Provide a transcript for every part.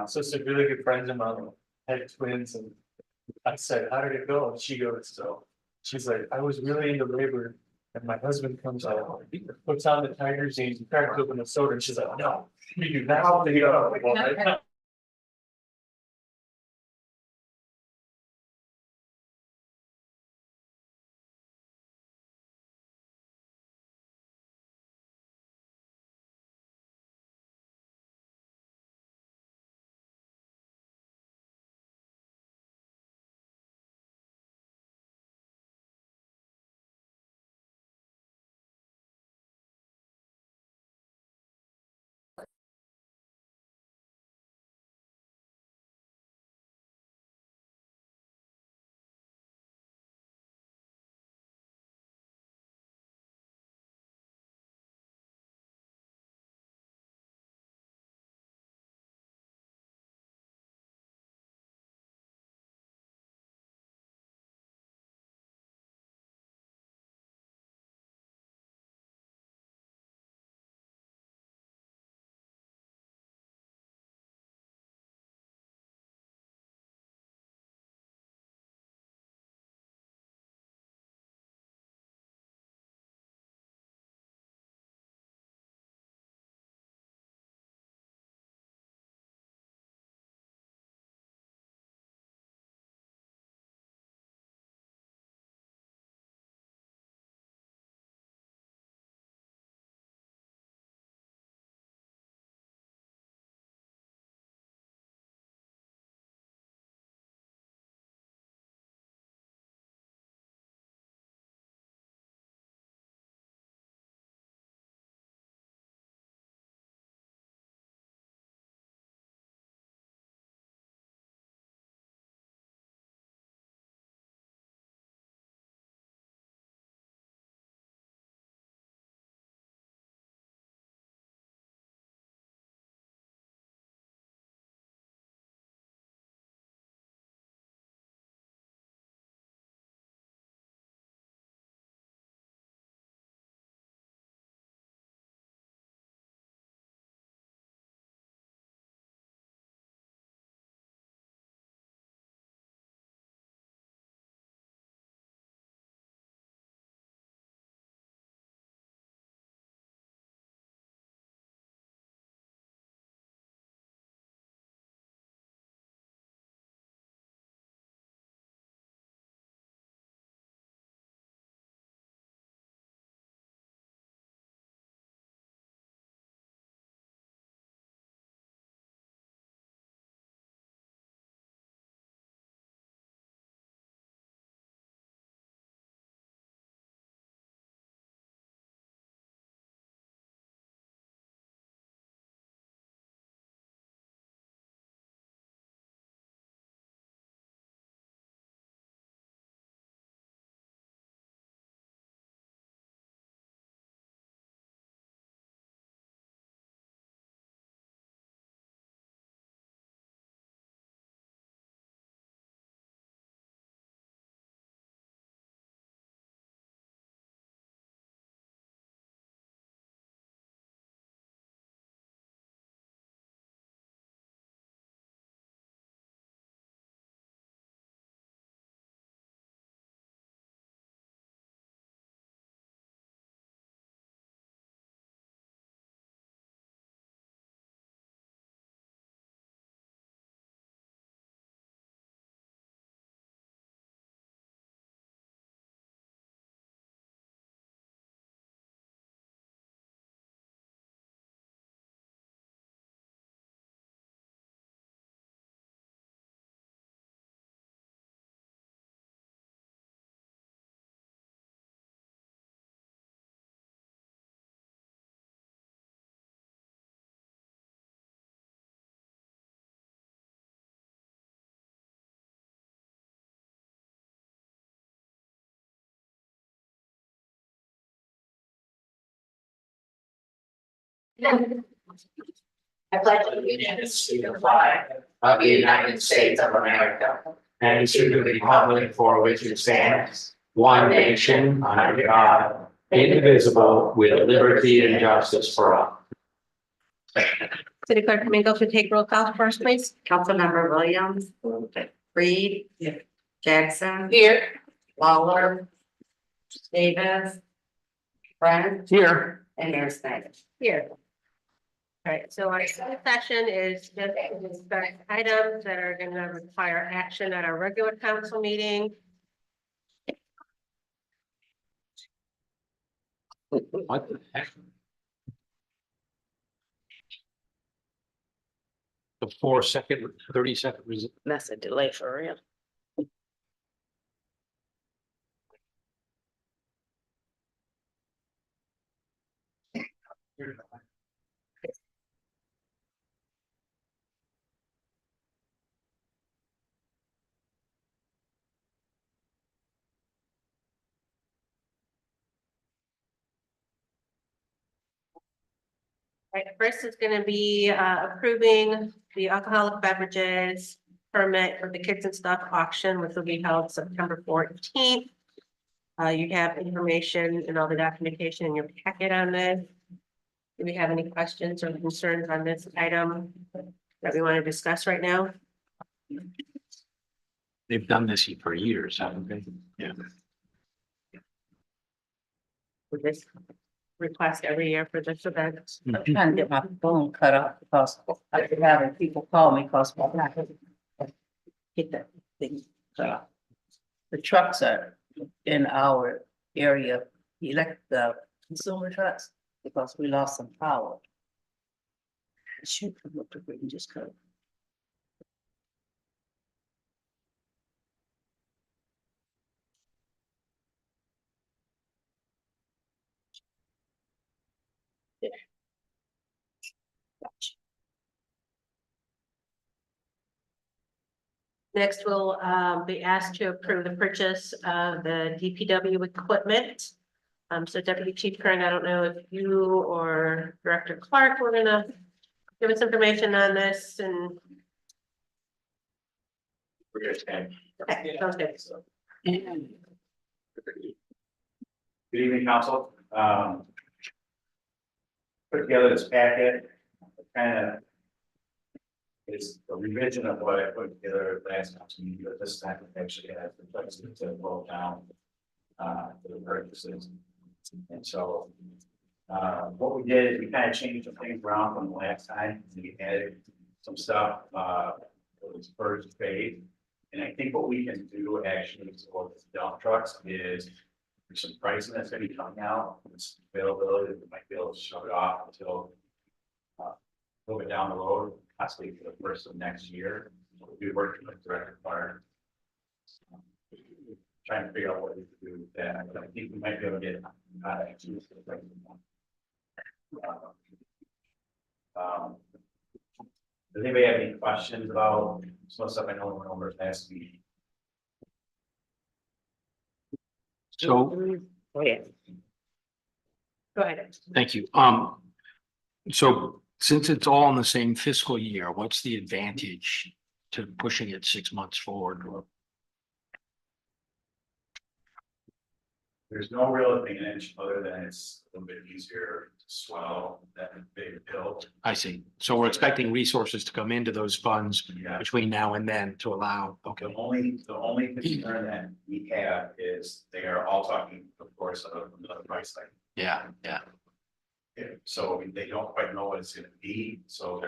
So some really good friends of mine had twins, and I said, "How did it go?" And she goes, "So." She's like, "I was really into labor, and my husband comes out, he puts on the tiger jeans, and cracks open the soda, and she's like, no, we do not to go." Like, well, I pledge allegiance to the flag of the United States of America and to the republic for which it stands, one nation under God, indivisible, with liberty and justice for all. City Clerk Domingo to take roll call first, please. Councilmember Williams. Reed. Jackson. Here. Lawler. Davis. Brent. Here. And Mayor Snyder. Here. All right, so our study session is just to discuss items that are gonna require action at our regular council meeting. What the heck? The 4 second, 30 second. That's a delay for real. Right, first is gonna be approving the alcoholic beverages permit for the Kids and Stuff auction, which will be held September 14th. You have information and all the documentation in your packet on this. Do we have any questions or concerns on this item that we want to discuss right now? They've done this for years, haven't they? Yeah. With this request every year for this event? I'm trying to get my phone cut off because I've been having people call me because I'm not gonna get that thing cut off. The trucks are in our area, the consumer trucks, because we lost some power. Shoot, come up to Britain, just cut. Next, we'll be asked to approve the purchase of the DPW equipment. So Deputy Chief Kern, I don't know if you or Director Clark were gonna give us information on this and. Okay, sounds good. Good evening, council. Put together this packet, kind of is a revision of what I put together last council meeting, but this time it actually has the flexibility to roll down for the purchases. And so what we did is we kind of changed some things around from the last time. We added some stuff, it was first phase. And I think what we can do actually for the dump trucks is there's some pricing that's gonna be coming out, it's availability that we might be able to show it off until a little bit down the road, possibly for the first of next year. We'll be working with Director Clark. Trying to figure out what we can do with that, but I think we might be able to get actually. Does anybody have any questions about some stuff I know went over last meeting? So, Oh, yeah. Go ahead. thank you. So since it's all in the same fiscal year, what's the advantage to pushing it 6 months forward? There's no real advantage other than it's a little bit easier to swallow than big pill. I see. So we're expecting resources to come into those funds Yeah. between now and then to allow, okay. The only concern that we have is they are all talking, of course, of another price like. Yeah, yeah. So they don't quite know what it's gonna be, so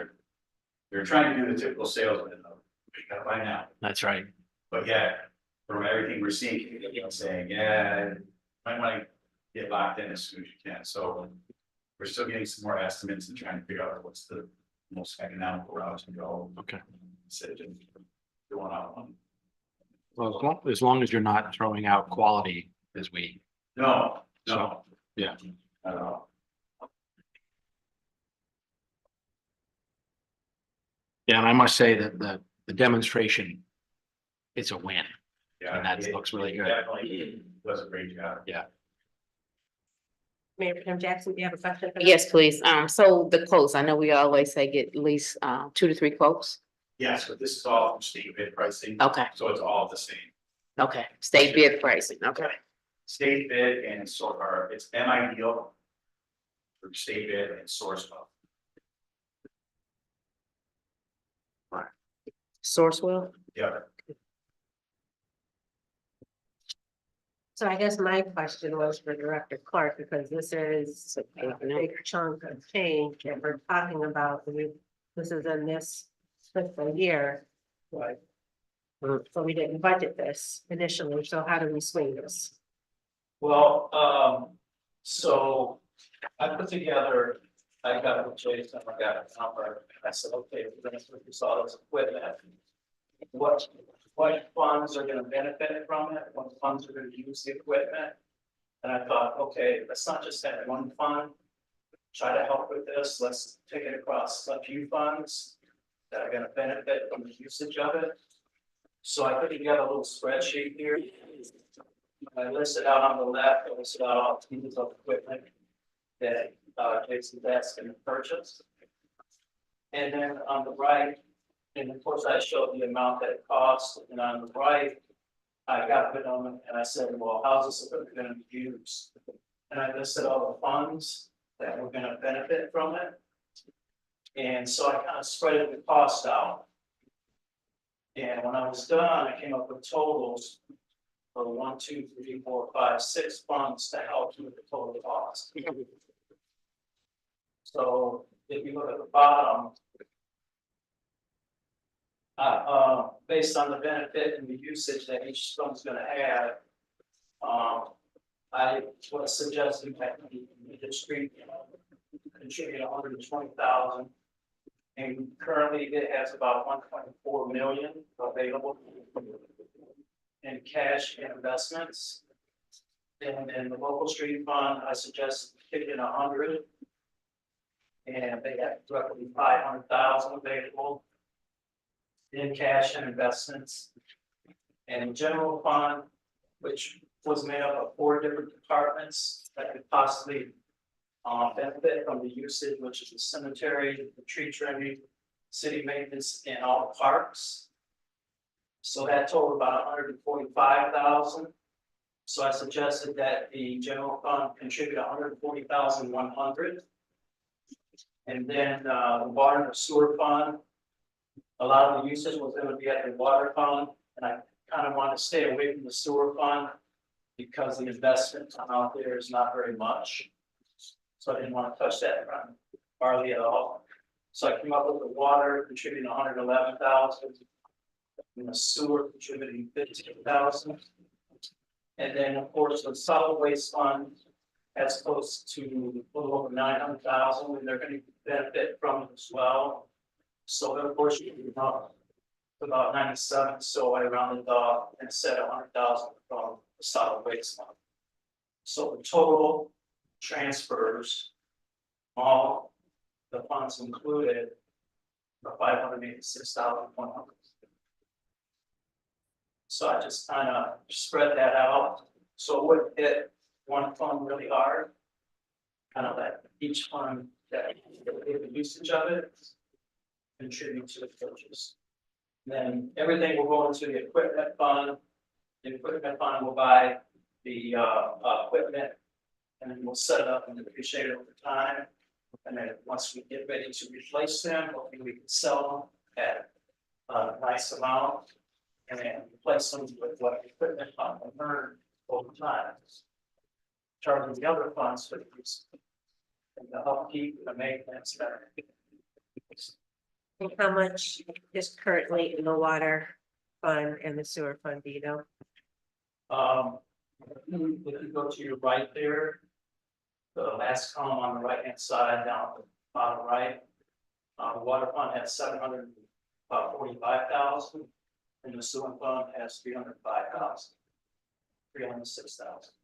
they're trying to do the typical salesman, we gotta buy now. That's right. But yeah, from everything we're seeing, you know, saying, yeah, might wanna get locked in as soon as you can, so. We're still getting some more estimates and trying to figure out what's the most economical route to go. Okay. Instead of just doing out one. Well, as long as you're not throwing out quality as we, No, So, yeah. Not at all. yeah, and I must say that the demonstration, it's a win. Yeah. And that it- looks really it good. Definitely does a great job. Mayor Pro Tem Jackson, do you have a question? for them? Yes, please. So the quotes, I know we always say get at least 2 to 3 quotes. Yes, but this is all from state bid pricing, Okay, so it's all the same. okay. State bid pricing, okay. State bid and it's M ideal. For state bid and source of. Sourcewell? Yeah. So I guess my question was for Director Clark, because this is a big chunk of change that we're talking about. This is in this fiscal year. Right. So we didn't budget this initially, so how do we swing this? Well, so I put together, I got with Jason, I got a number, and I said, okay, we're gonna put this all this equipment. What funds are gonna benefit from it, what funds are gonna use the equipment? And I thought, okay, let's not just have one fund. Try to help with this, let's take it across a few funds that are gonna benefit from the usage of it. So I put together a little spreadsheet here. I listed out on the left, I listed out all the pieces of equipment that Jason that's gonna purchase. And then on the right, and of course I showed the amount that it costs, and on the right, I got it on and I said, well, how's this equipment gonna be used? And I listed all the funds that were gonna benefit from it. And so I kind of spread the cost out. And when I was done, I came up with totals for 1, 2, 3, 4, 5, 6 funds to help with the total cost. So if you look at the bottom, based on the benefit and the usage that each fund's gonna have, I was suggesting that the street contribute 120,000. And currently it has about 1.4 million available in cash and investments. And in the local street fund, I suggest kicking 100. And they have roughly 500,000 available in cash and investments. And in general fund, which was made up of 4 different departments that could possibly benefit from the usage, which is the cemetery, the tree trimming, city maintenance, and all the parks. So that totaled about 145,000. So I suggested that the general fund contribute 140,100. And then the water and the sewer fund, a lot of the usage was going to be at the water fund, and I kind of want to stay away from the sewer fund because the investment out there is not very much. So I didn't want to touch that hardly at all. So I came up with the water contributing 111,000, and the sewer contributing 15,000. And then of course the solid waste fund that's close to a little over 900,000, and they're going to benefit from it as well. So of course you can about 97. So I rounded off and said 100,000 from the solid waste fund. So the total transfers, all the funds included, are 586,100. So I just kind of spread that out, so it would hit one fund really hard. Kind of that each fund that the usage of it contribute to the purchase. Then everything will go into the equipment fund. The equipment fund will buy the equipment, and then we'll set it up and depreciate it over time. And then once we get ready to replace them, hopefully we can sell them at a nice amount. And then replace them with what the equipment fund will earn over time. Charging the other funds for the use. And the upkeep, the maintenance, better. And how much is currently in the water fund and the sewer fund, do you know? If you go to your right there, the last column on the right hand side down at the bottom right, the water fund has 745,000, and the sewer fund has 305,000, 306,000.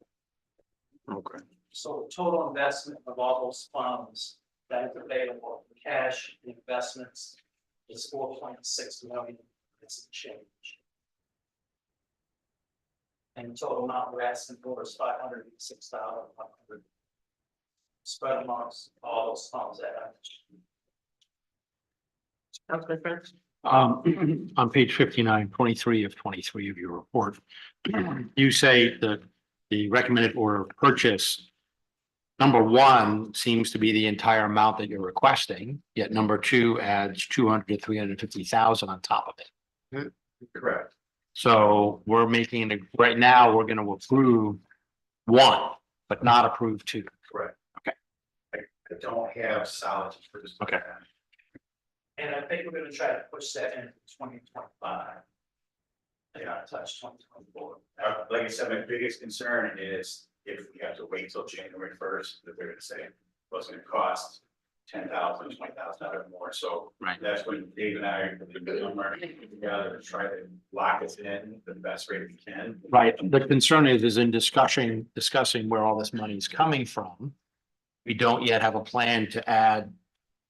Okay. So the total investment of all those funds that is available for cash and investments is 4.6 million. It's a change. And the total amount we're asking for is 506,100. Spread amongst all those funds that I mentioned. Councilman French? On page 59, 23 of 23 of your report, you say that the recommended order of purchase, number 1 seems to be the entire amount that you're requesting, yet number 2 adds 200 to 350,000 on top of it. Correct. So we're making it, right now, we're gonna approve one, but not approve two. Correct. Okay. I don't have solid for this. Okay. And I think we're gonna try to push that into 2025. Yeah, touch 2024. Like I said, my biggest concern is if we have to wait till January 1st, that they're gonna say, what's gonna cost $10,000, $20,000 more, so. Right. That's when Dave and I are together to try to lock us in the best rate we can. Right, the concern is in discussing where all this money is coming from. We don't yet have a plan to add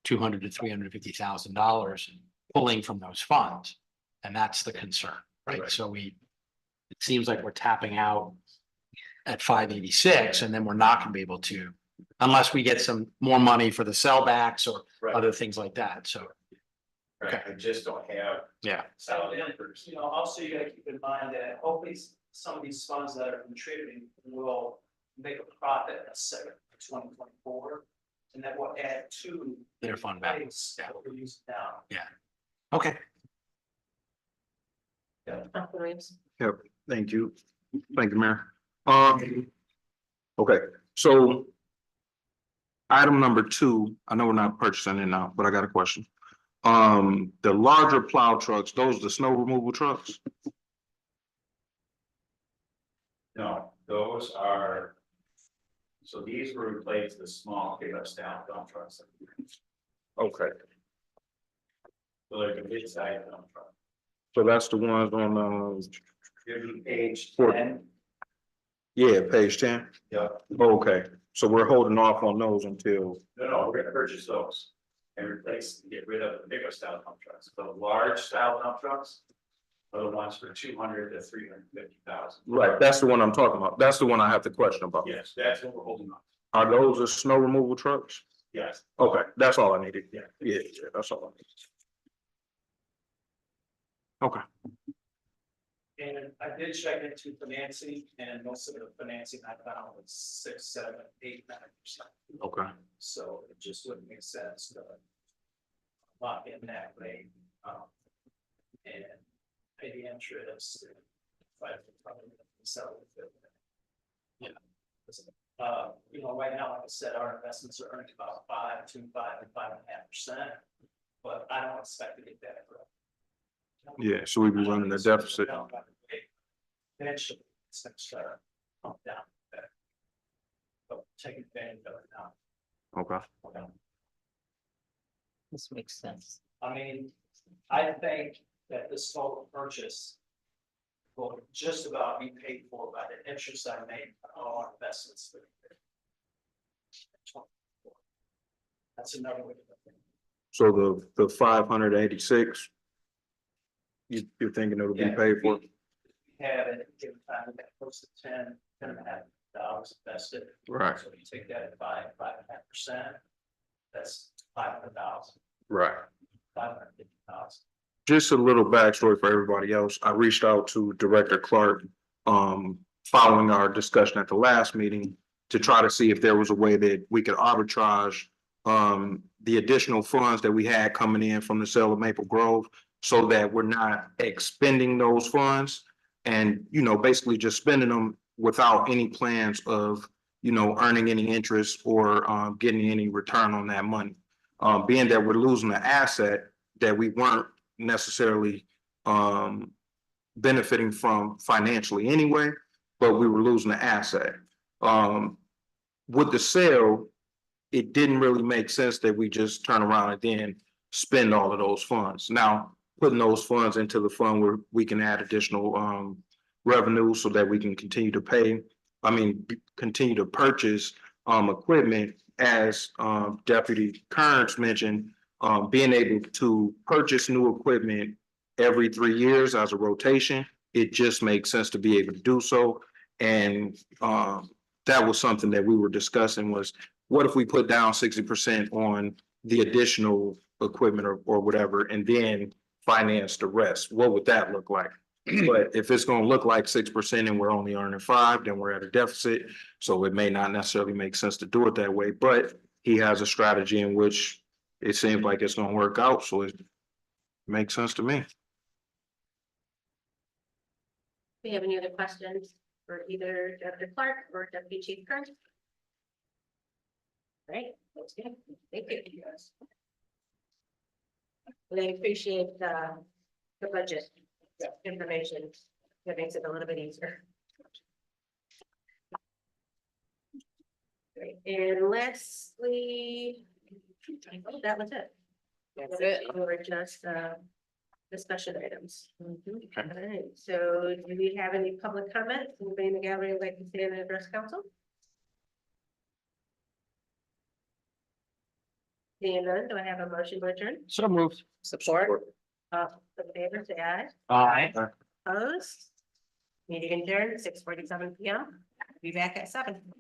$200,000 to $350,000 pulling from those funds. And that's the concern, right? Right. So it seems like we're tapping out at 586, and then we're not gonna be able to, unless we get some more money for the sellbacks or Right. other things like that, so. Right, I just don't have Yeah. So, and, you know, also you gotta keep in mind that hopefully some of these funds that are contributing will make a profit in a second, 2024. And that will add to. Their fund balance, yeah. What we're using now. Okay. Dr. Williams? Thank you. Thank you, Mayor. Okay, so item number 2, I know we're not purchasing it now, but I got a question. The larger plow trucks, those the snow removal trucks? No, those are. So these will replace the small pickup style dump trucks. Okay, So like a mid-size dump truck. so that's the ones on, Give me page Four. 10. yeah, page 10. Yeah, Okay, so we're holding off on those until, no, we're gonna purchase those. And replace, get rid of the pickup style dump trucks. The large style dump trucks. Are the ones for 200 to 350,000. right, that's the one I'm talking about. That's the one I have the question about. Yes, that's what we're holding on. Are those the snow removal trucks? Yes. Okay, that's all I needed. Yeah. Yeah, that's all I need. Okay. And I did check into financing and most of the financing I found was 6, 7, 8, 9%. Okay. So it just wouldn't make sense to lock in that rate. And pay the interest. And fight for probably sell it. Yeah. You know, right now, like I said, our investments are earning about 5, 2, 5, and 5.5%. But I don't expect to get that. Yeah, so we be running a deficit. Eventually, it's gonna start pump down. But taking advantage of it now. Okay. This makes sense. I mean, I think that this total purchase will just about be paid for by the interest I made on all our investments. That's another way to look at it. So the 586. You're thinking it'll be Yeah, paid for? we Had at a given time, we got close to 10.5 dollars invested. Right, So you take that at 5.5%, that's $500,000, right. $550,000. Just a little backstory for everybody else. I reached out to Director Clark, following our discussion at the last meeting to try to see if there was a way that we could arbitrage, the additional funds that we had coming in from the sale of Maple Grove so that we're not expending those funds and, you know, basically just spending them without any plans of, you know, earning any interest or, getting any return on that money. Being that we're losing an asset that we weren't necessarily benefiting from financially anyway, but we were losing the asset. With the sale, it didn't really make sense that we just turn around and then spend all of those funds. Now, putting those funds into the fund where we can add additional revenue so that we can continue to continue to purchase equipment as Deputy Kearns mentioned, being able to purchase new equipment every 3 years as a rotation, it just makes sense to be able to do so. And that was something that we were discussing was, what if we put down 60% on the additional equipment or whatever, and then finance the rest? What would that look like? But if it's gonna look like 6% and we're only earning 5, then we're at a deficit. So it may not necessarily make sense to do it that way, but he has a strategy in which it seems like it's gonna work out, so it makes sense to me. Do you have any other questions for either Dr. Clark or Deputy Chief Kern? Great, that's good. Thank you. I appreciate the budget information. That makes it a little bit easier. Great, and lastly, that was it. That's it. We were just discussion items. Mhm. All right, so do we have any public comments? Anybody in the gallery would like to stand and address council? Seeing none, do I have a motion to adjourn? So moved. Support. In favor, say aye. Aye. Opposed? Meeting adjourned, 6:47 PM. Be back at 7.